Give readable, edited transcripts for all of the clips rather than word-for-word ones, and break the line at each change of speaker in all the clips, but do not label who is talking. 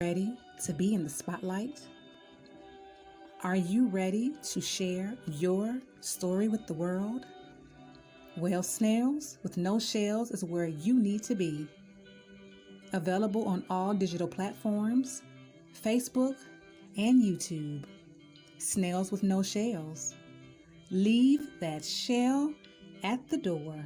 Ready to be in the spotlight? Are you ready to share your story with the world? Well, Snails with No Shells is where you need to be. Available on all digital platforms, Facebook, and YouTube. Snails with No Shells. Leave that shell at the door.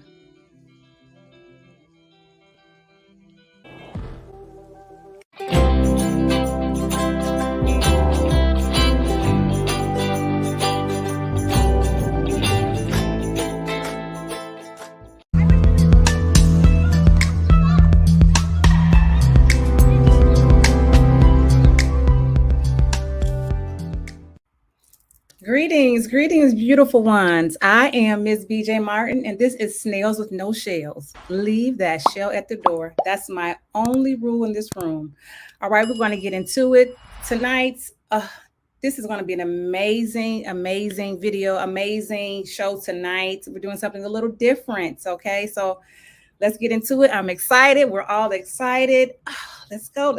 Greetings, beautiful ones. I am Ms. BJ Martin, and this is Snails with No Shells. Leave that shell at the door. That's my only rule in this room. All right, we're going to get into it tonight. This is going to be an amazing video, amazing show tonight. We're doing something a little different, okay? So let's get into it. I'm excited. We're all excited. Let's go.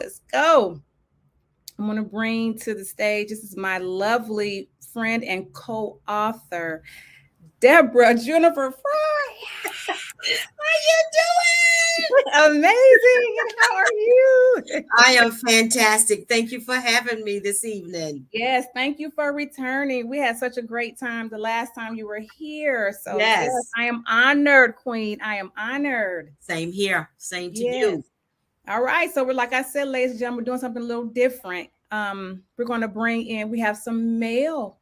I'm going to bring to the stage, this is my lovely friend and co-author, Deborah Jennifer Fry. How you doing? Amazing. How are you?
I am fantastic. Thank you for having me this evening.
Yes, thank you for returning. We had such a great time the last time you were here. So
yes
I am honored, Queen. I am honored.
Same here. Same to you.
All right. So like I said, ladies and gentlemen, we're doing something a little different. We're going to bring in, we have some male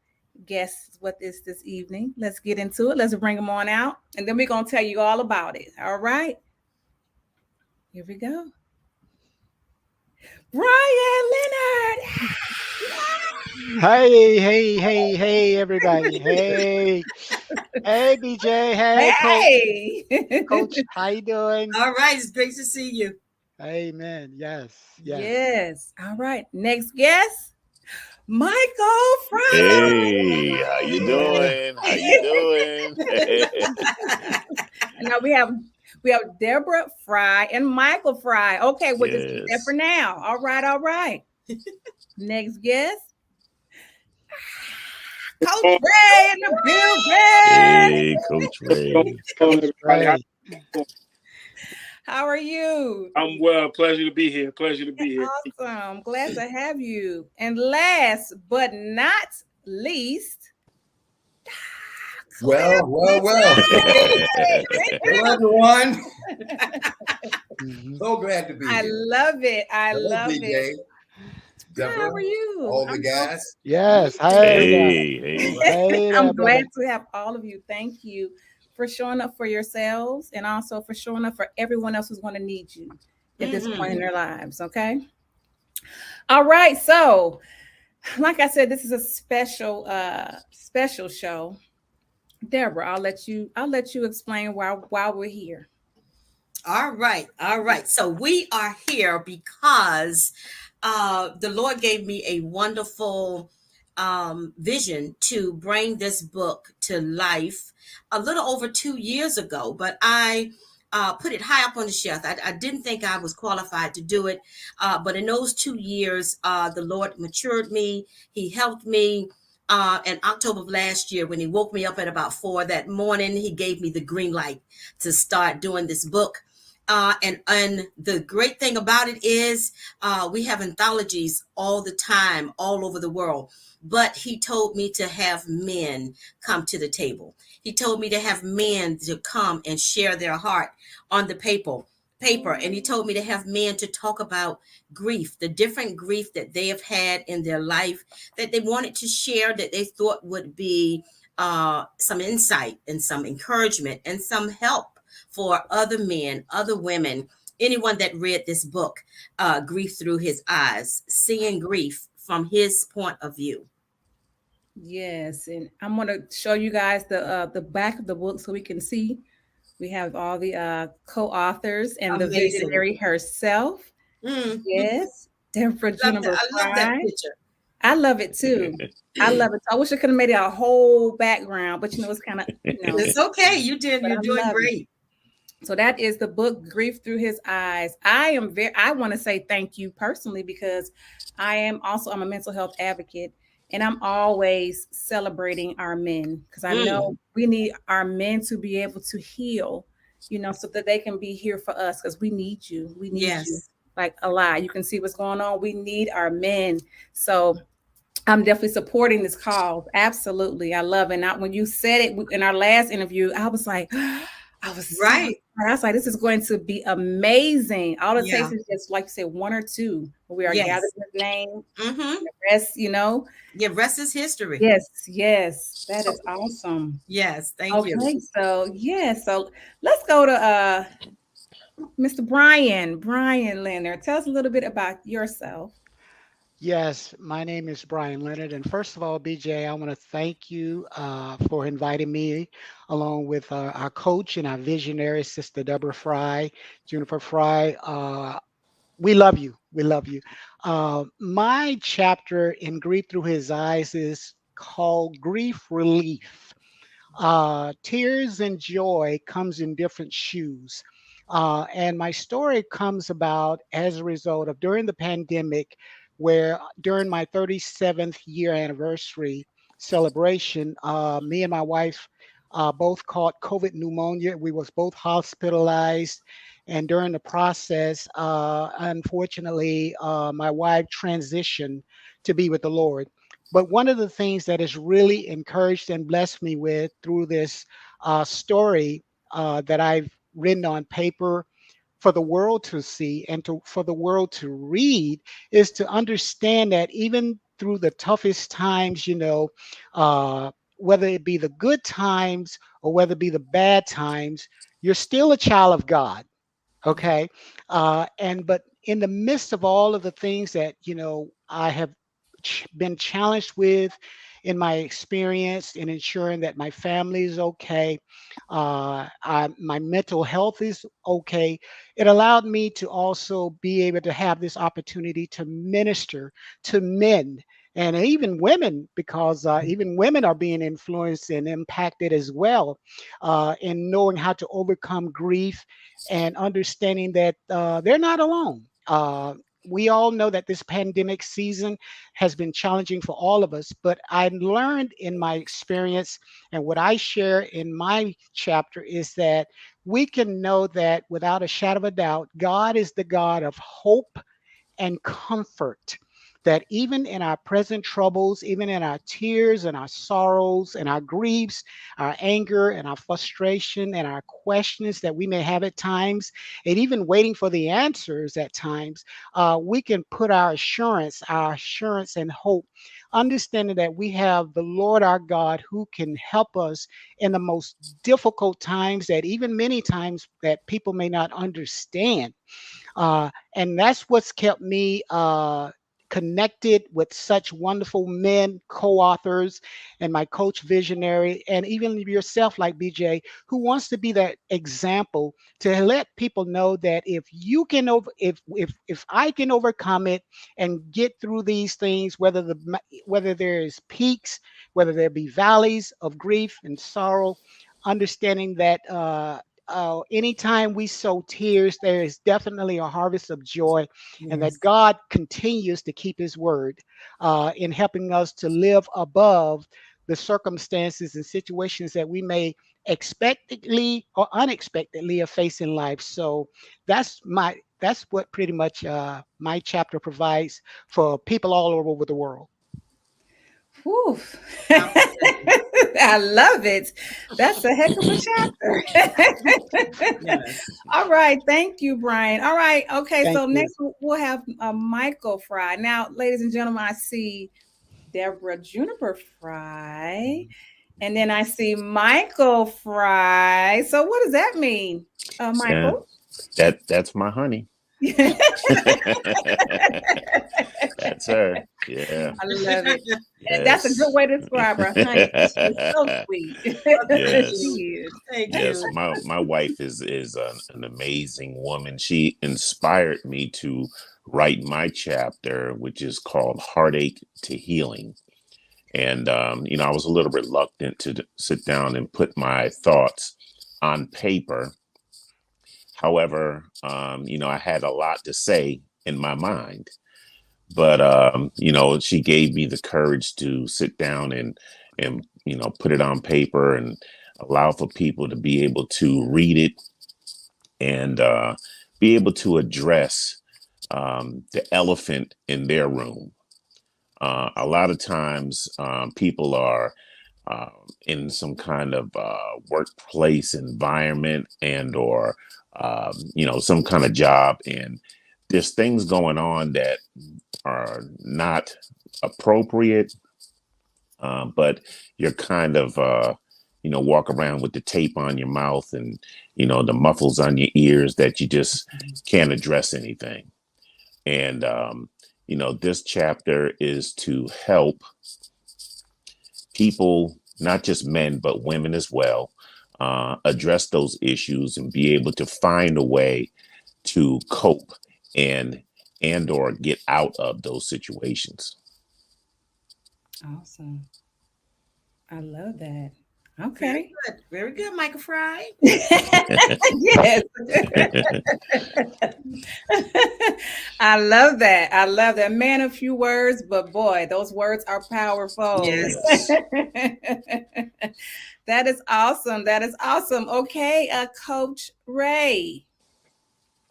guests with us this evening. Let's get into it. Let's bring them on out. And then we're going to tell you all about it. All right. Here we go. Brian Leonard.
Hey, everybody. Hey, BJ. Hey, Coach. How you doing?
All right. It's great to see you.
Amen.
Yes. All right. Next guest, Michael Fry.
Hey, how you doing?
Now we have Deborah Fry and Michael Fry. Okay, we'll just keep that for now. All right. Next guest, Coach Ray in the building.
Hey, Coach Ray.
How are you?
I'm well. Pleasure to be here.
Awesome. Glad to have you. And last but not least,
Well. Hello, everyone. So glad to be here.
I love it.
DJ. Deborah,
how are you?
all the guys.
Yes.
Hey.
I'm glad to have all of you. Thank you for showing up for yourselves and also for showing up for everyone else who's going to need you at this point in their lives. Okay. All right. So, like I said, this is a special show. Deborah, I'll let you explain why we're here.
All right. So we are here because the Lord gave me a wonderful vision to bring this book to life a little over 2 years ago, but I put it high up on the shelf. I didn't think I was qualified to do it, but in those 2 years, the Lord matured me. He helped me. In October of last year, when he woke me up at about 4 that morning, he gave me the green light to start doing this book. And the great thing about it is we have anthologies all the time, all over the world. But he told me to have men come to the table. He told me to have men to come and share their heart on the paper. And he told me to have men to talk about grief, the different grief that they have had in their life that they wanted to share, that they thought would be some insight and some encouragement and some help for other men, other women, anyone that read this book, Grief Through His Eyes, seeing grief from his point of view.
Yes, and I'm going to show you guys the back of the book so we can see. We have all the co-authors and the visionary herself. Yes, Deborah Jennifer Fry.
I love that picture.
I love it too. I wish I could have made it a whole background, but it's kind of.
It's okay. You're doing great.
So that is the book, Grief Through His Eyes. I want to say thank you personally, because I'm a mental health advocate, and I'm always celebrating our men, because I know we need our men to be able to heal, so that they can be here for us, because we need you. We need you like a lot. You can see what's going on. We need our men. So I'm definitely supporting this cause. Absolutely. I love it. When you said it in our last interview, I was like, I was like, this is going to be amazing. All it takes is just, like you said, one or two. We are gathered in His name. The rest,
rest is history.
Yes. That is awesome.
Yes. Thank you.
Okay. So let's go to Mr. Brian Leonard. Tell us a little bit about yourself.
Yes, my name is Brian Leonard. And first of all, BJ, I want to thank you for inviting me, along with our coach and our visionary, Sister Deborah Fry, Juniper Fry. We love you. We love you. My chapter in Grief Through His Eyes is called Grief Relief. Tears and joy comes in different shoes. And my story comes about as a result of during the pandemic, where during my 37th year anniversary celebration, me and my wife both caught COVID pneumonia. We was both hospitalized. And during the process, unfortunately, my wife transitioned to be with the Lord. But one of the things that has really encouraged and blessed me with through this story that I've written on paper for the world to see and for the world to read is to understand that even through the toughest times, whether it be the good times or whether it be the bad times, you're still a child of God. Okay. But in the midst of all of the things that, I have been challenged with in my experience in ensuring that my family is okay, my mental health is okay, it allowed me to also be able to have this opportunity to minister to men and even women, because even women are being influenced and impacted as well, in knowing how to overcome grief and understanding that they're not alone. We all know that this pandemic season has been challenging for all of us, but I learned in my experience, and what I share in my chapter is that we can know that without a shadow of a doubt, God is the God of hope and comfort. That even in our present troubles, even in our tears and our sorrows and our griefs, our anger and our frustration and our questions that we may have at times, and even waiting for the answers at times, we can put our assurance and hope, understanding that we have the Lord our God who can help us in the most difficult times, that even many times that people may not understand. And that's what's kept me connected with such wonderful men, co-authors, and my coach visionary, and even yourself, like BJ, who wants to be that example to let people know that if you can if I can overcome it and get through these things, whether there is peaks, whether there be valleys of grief and sorrow, understanding that anytime we sow tears, there is definitely a harvest of joy, and that God continues to keep His word in helping us to live above the circumstances and situations that we may expectedly or unexpectedly face in life. So that's what pretty much my chapter provides for people all over the world.
Whew. I love it. That's a heck of a chapter. All right. Thank you, Brian. All right. Okay.
Thank
so
you.
Next we'll have Michael Fry. Now, ladies and gentlemen, I see Deborah Juniper Fry, and then I see Michael Fry. So what does that mean, Michael?
That's my honey. That's her. Yeah.
I love it.
Yes.
That's a good way to describe her. Honey. She's so sweet.
Yes.
She is.
Thank
Yes,
you.
my wife is an amazing woman. She inspired me to write my chapter, which is called Heartache to Healing. And I was a little reluctant to sit down and put my thoughts on paper, However, I had a lot to say in my mind, but she gave me the courage to sit down and put it on paper and allow for people to be able to read it and be able to address the elephant in their room. A lot of times, people are in some kind of workplace environment and or some kind of job, and there's things going on that are not appropriate, but you're kind of walk around with the tape on your mouth and the muffles on your ears that you just can't address anything. And this chapter is to help people, not just men, but women as well, address those issues and be able to find a way to cope and or get out of those situations.
Awesome. I love that. Okay.
Very good, Michael Fry.
Yes. I love that. I love that. Man, a few words, but boy, those words are powerful.
Yes.
That is awesome. That is awesome. Okay, Coach Ray.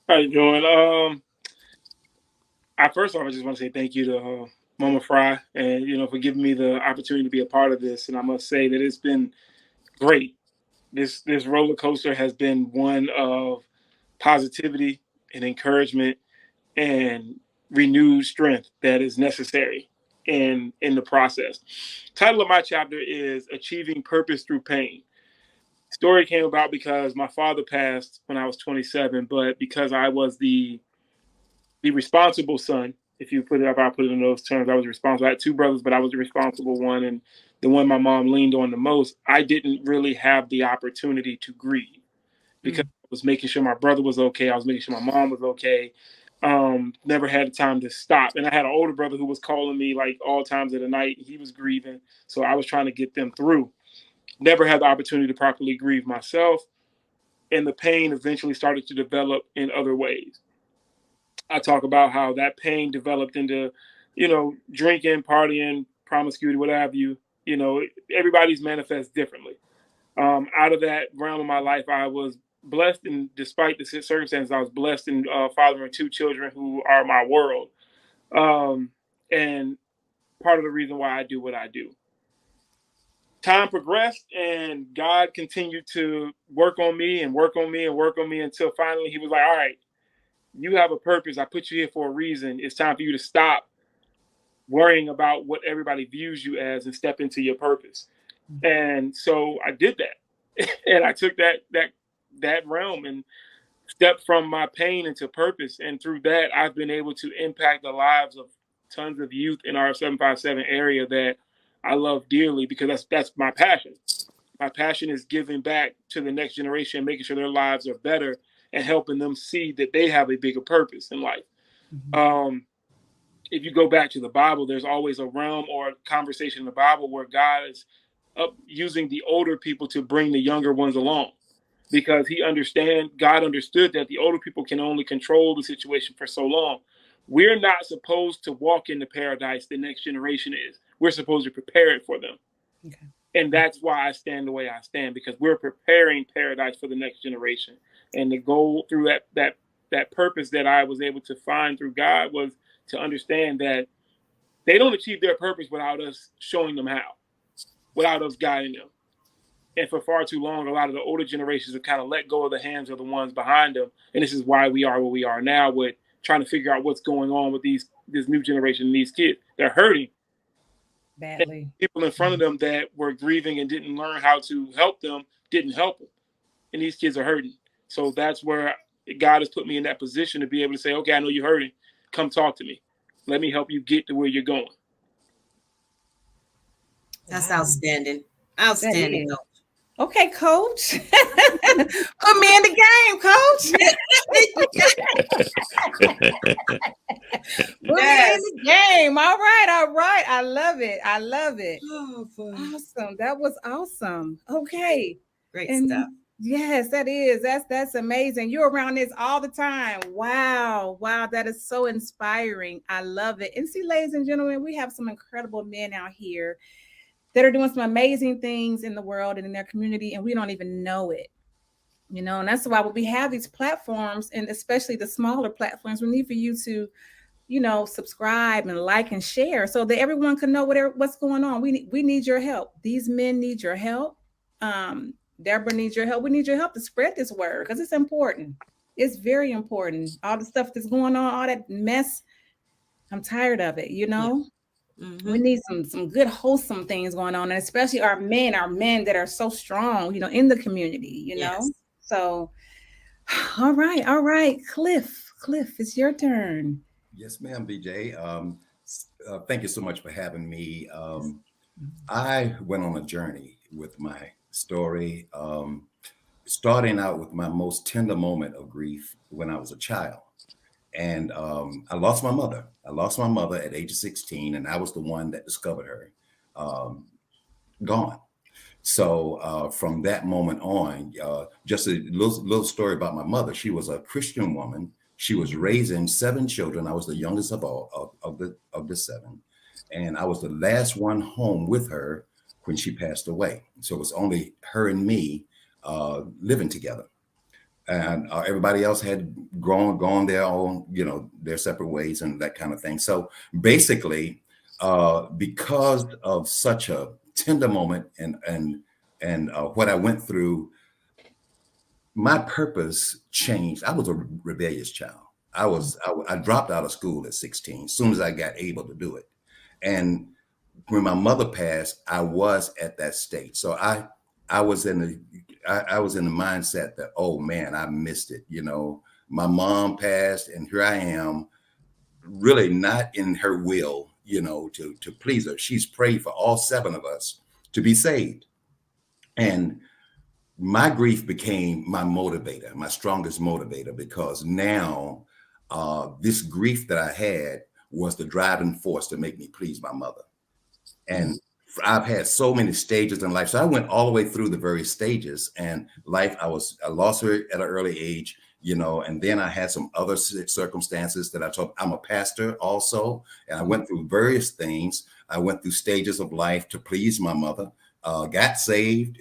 How you doing? First off, I just want to say thank you to Mama Fry and for giving me the opportunity to be a part of this. And I must say that it's been great. This roller coaster has been one of positivity and encouragement and renewed strength that is necessary in the process. Title of my chapter is Achieving Purpose Through Pain. Story came about because my father passed when I was 27, but because I was the responsible son, if you put it up, I put it in those terms, I was responsible. I had two brothers, but I was the responsible one, and the one my mom leaned on the most. I didn't really have the opportunity to grieve because I was making sure my brother was okay. I was making sure my mom was okay. Never had the time to stop. And I had an older brother who was calling me like all times of the night. He was grieving. So I was trying to get them through. Never had the opportunity to properly grieve myself. And the pain eventually started to develop in other ways. I talk about how that pain developed into, drinking, partying, promiscuity, what have you. Everybody's manifests differently. Out of that realm of my life, I was blessed, and despite the circumstances, I was blessed in fathering two children who are my world. And part of the reason why I do what I do. Time progressed, and God continued to work on me and work on me and work on me until finally He was like, all right, you have a purpose. I put you here for a reason. It's time for you to stop worrying about what everybody views you as and step into your purpose. And so I did that. And I took that realm and stepped from my pain into purpose. And through that, I've been able to impact the lives of tons of youth in our 757 area that I love dearly, because that's my passion. My passion is giving back to the next generation, making sure their lives are better and helping them see that they have a bigger purpose in life. If you go back to the Bible, there's always a realm or a conversation in the Bible where God is using the older people to bring the younger ones along, because God understood that the older people can only control the situation for so long. We're not supposed to walk into paradise the next generation is. We're supposed to prepare it for them.
Okay.
And that's why I stand the way I stand, because we're preparing paradise for the next generation. And the goal through that purpose that I was able to find through God was to understand that they don't achieve their purpose without us showing them how, without us guiding them. And for far too long, a lot of the older generations have kind of let go of the hands of the ones behind them. And this is why we are where we are now, with trying to figure out what's going on with this new generation, these kids. They're hurting
badly.
And people in front of them that were grieving and didn't learn how to help them didn't help them. And these kids are hurting. So that's where God has put me in that position to be able to say, okay, I know you're hurting. Come talk to me. Let me help you get to where you're going.
That's outstanding. Outstanding.
That okay, Coach. Put me in the game, Coach. Put me in the game. All right. I love it.
Oh,
Awesome. That was awesome. Okay.
great stuff.
Yes, that is. That's amazing. You're around this all the time. Wow. Wow. That is so inspiring. I love it. And see, ladies and gentlemen, we have some incredible men out here that are doing some amazing things in the world and in their community, and we don't even know it. And that's why when we have these platforms, and especially the smaller platforms, we need for you to, subscribe and like and share so that everyone can know what's going on. We need your help. These men need your help. Deborah needs your help. We need your help to spread this word because it's important. It's very important. All the stuff that's going on, all that mess, I'm tired of it,
Mm-hmm.
We need some good wholesome things going on, and especially our men that are so strong, in the community,
Yes.
So all right. Cliff, it's your turn.
Yes, ma'am, BJ. Thank you so much for having me. I went on a journey with my story, starting out with my most tender moment of grief when I was a child. And I lost my mother. I lost my mother at age of 16, and I was the one that discovered her gone. So from that moment on, just a little story about my mother. She was a Christian woman. She was raising 7 children. I was the youngest of all of the 7, and I was the last one home with her when she passed away. So it was only her and me living together, and everybody else had gone their own, their separate ways and that kind of thing. So basically, because of such a tender moment and what I went through, my purpose changed. I was a rebellious child. I dropped out of school at 16, as soon as I got able to do it. And when my mother passed, I was at that state. So I was in the mindset that, oh man, I missed it. My mom passed, and here I am, really not in her will, to please her. She's prayed for all 7 of us to be saved. And my grief became my motivator, my strongest motivator, because now this grief that I had was the driving force to make me please my mother. And I've had so many stages in life. So I went all the way through the various stages and life. I lost her at an early age, and then I had some other circumstances that I told. I'm a pastor also, and I went through various things. I went through stages of life to please my mother. Got saved,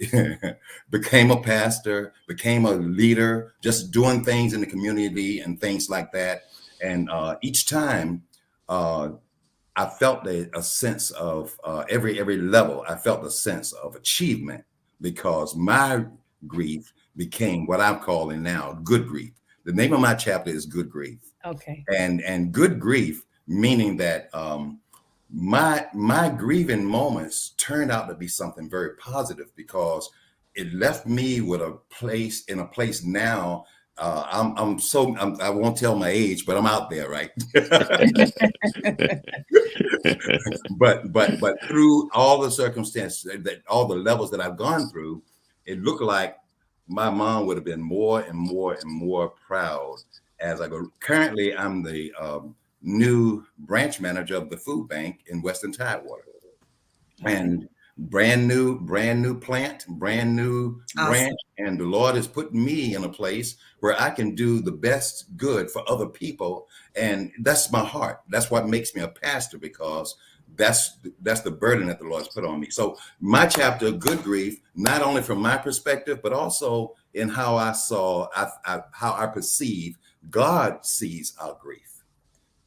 became a pastor, became a leader, just doing things in the community and things like that. And each time I felt a sense of every level, I felt a sense of achievement because my grief became what I'm calling now good grief. The name of my chapter is Good Grief.
Okay.
And good grief, meaning that my grieving moments turned out to be something very positive because it left me with a place now. I won't tell my age, but I'm out there, right? but through all the circumstances, all the levels that I've gone through, it looked like my mom would have been more and more and more proud as I go. Currently, I'm the new branch manager of the food bank in Western Tidewater, and brand new plant, brand new branch. And the Lord has put me in a place where I can do the best good for other people. And that's my heart. That's what makes me a pastor, because that's the burden that the Lord's put on me. So my chapter, Good Grief, not only from my perspective, but also in how I saw, how I perceive God sees our grief.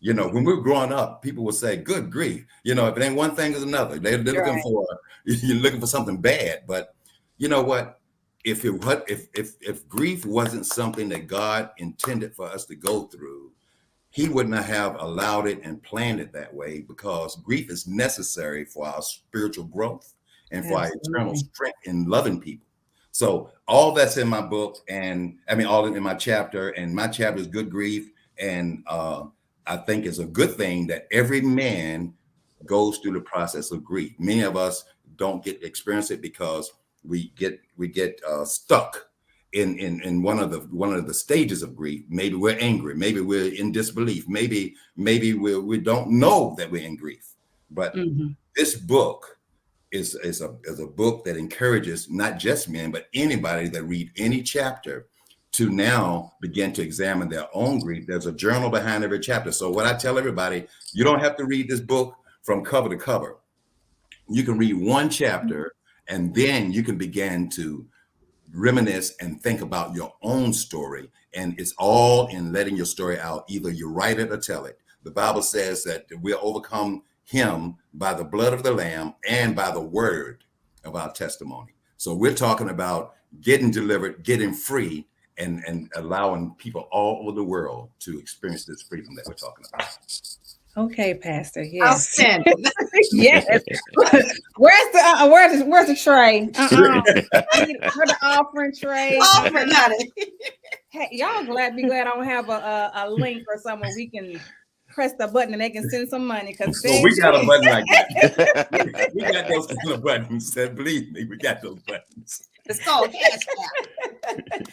When we were growing up, people would say, good grief. If it ain't one thing, it's another. They're looking for, you're looking for something bad. But you know what? If grief wasn't something that God intended for us to go through, he would not have allowed it and planned it that way, because grief is necessary for our spiritual growth and for our eternal strength in loving people. So all that's in my book, and all in my chapter, and my chapter is Good Grief. And I think it's a good thing that every man goes through the process of grief. Many of us don't get to experience it because we get stuck in one of the stages of grief. Maybe we're angry, maybe we're in disbelief, maybe we don't know that we're in grief. But this book is a book that encourages not just men, but anybody that read any chapter to now begin to examine their own grief. There's a journal behind every chapter. So what I tell everybody, you don't have to read this book from cover to cover. You can read one chapter and then you can begin to reminisce and think about your own story. And it's all in letting your story out. Either you write it or tell it. The Bible says that we'll overcome him by the blood of the Lamb and by the word of our testimony. So we're talking about getting delivered, getting free, and allowing people all over the world to experience this freedom that we're talking about.
Okay, Pastor. Yes.
Outstanding.
Yes. Where's the tray? I need for the offering tray.
Offering, honey.
Hey, y'all be glad I don't have a link or somewhere we can press the button and they can send some money. Because
So we got a button like that. We got those kind of buttons. Believe me, we got those buttons.
It's called Cash App.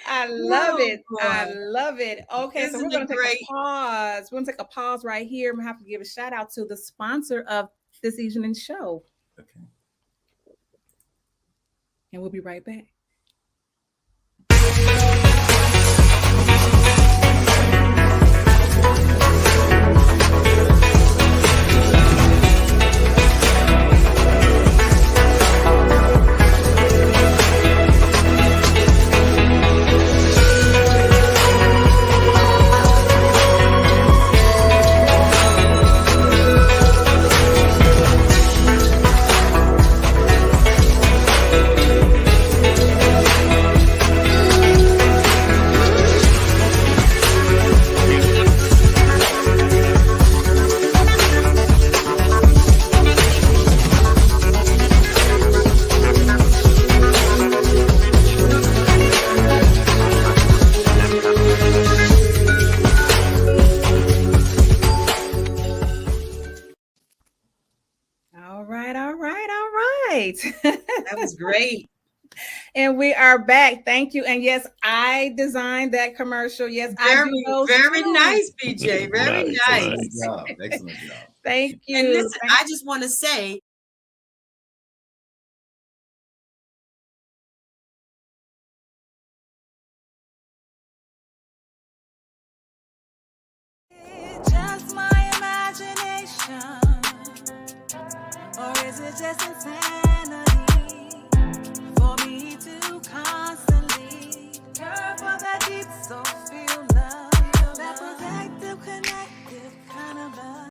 I love it.
boy.
I love it. Okay, so
Isn't
we're going
it
to take
great?
a pause. We're going to take a pause right here. I'm going to have to give a shout out to the sponsor of this evening's show.
Okay.
And we'll be right back.
That was great.
And we are back. Thank you. And yes, I designed that commercial. Yes, I do those
Very
too.
nice, BJ. Very
Nice,
nice.
Excellent job. Excellent job.
Thank you.
And listen, I just want to say,
Just my imagination, or is it just insanity?